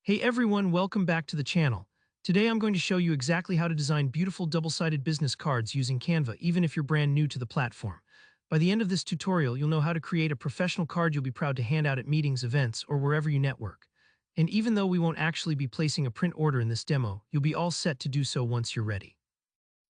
Hey everyone, welcome back to the channel. Today I'm going to show you exactly how to design beautiful double-sided business cards using Canva, even if you're brand new to the platform. By the end of this tutorial, you'll know how to create a professional card you'll be proud to hand out at meetings, events, or wherever you network. And even though we won't actually be placing a print order in this demo, you'll be all set to do so once you're ready.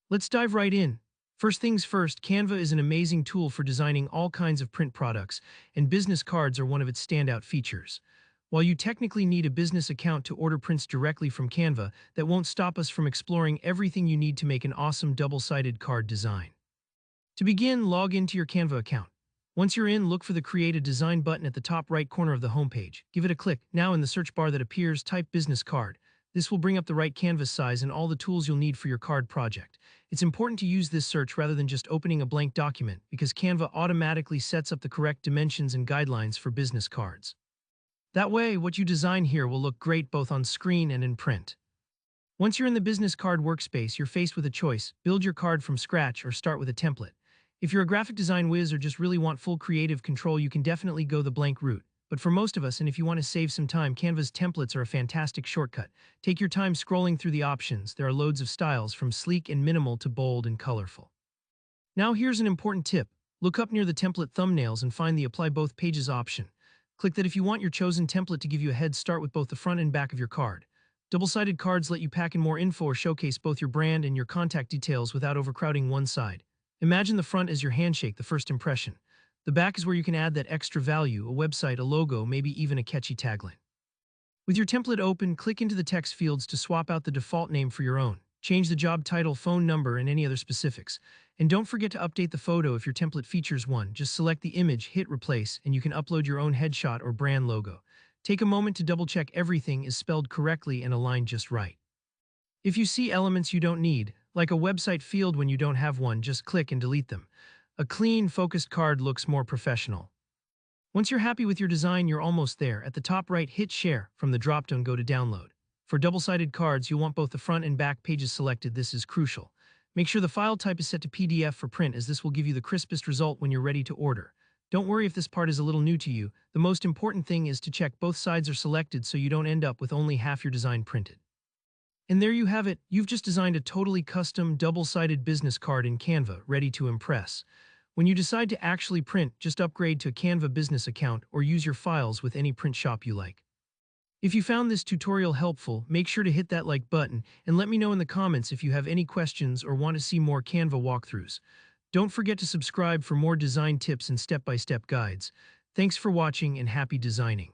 Let's dive right in. First things first, Canva is an amazing tool for designing all kinds of print products, and business cards are one of its standout features. While you technically need a business account to order prints directly from Canva, that won't stop us from exploring everything you need to make an awesome double-sided card design. To begin, log into your Canva account. Once you're in, look for the Create a Design button at the top right corner of the homepage. Give it a click. Now in the search bar that appears, type Business Card. This will bring up the right canvas size and all the tools you'll need for your card project. It's important to use this search rather than just opening a blank document, because Canva automatically sets up the correct dimensions and guidelines for business cards. That way, what you design here will look great both on screen and in print. Once you're in the business card workspace, you're faced with a choice: build your card from scratch or start with a template. If you're a graphic design whiz or just really want full creative control, you can definitely go the blank route. But for most of us, and if you want to save some time, Canva's templates are a fantastic shortcut. Take your time scrolling through the options. There are loads of styles, from sleek and minimal to bold and colorful. Now here's an important tip. Look up near the template thumbnails and find the Apply Both Pages option. Click that if you want your chosen template to give you a head start with both the front and back of your card. Double-sided cards let you pack in more info or showcase both your brand and your contact details without overcrowding one side. Imagine the front as your handshake, the first impression. The back is where you can add that extra value: a website, a logo, maybe even a catchy tagline. With your template open, click into the text fields to swap out the default name for your own. Change the job title, phone number, and any other specifics. And don't forget to update the photo if your template features one. Just select the image, hit replace, and you can upload your own headshot or brand logo. Take a moment to double-check everything is spelled correctly and aligned just right. If you see elements you don't need, like a website field when you don't have one, just click and delete them. A clean, focused card looks more professional. Once you're happy with your design, you're almost there. At the top right, hit Share. From the drop-down, go to Download. For double-sided cards, you'll want both the front and back pages selected. This is crucial. Make sure the file type is set to PDF for print, as this will give you the crispest result when you're ready to order. Don't worry if this part is a little new to you. The most important thing is to check both sides are selected so you don't end up with only half your design printed. And there you have it. You've just designed a totally custom double-sided business card in Canva, ready to impress. When you decide to actually print, just upgrade to a Canva business account or use your files with any print shop you like. If you found this tutorial helpful, make sure to hit that like button and let me know in the comments if you have any questions or want to see more Canva walkthroughs. Don't forget to subscribe for more design tips and step-by-step guides. Thanks for watching and happy designing.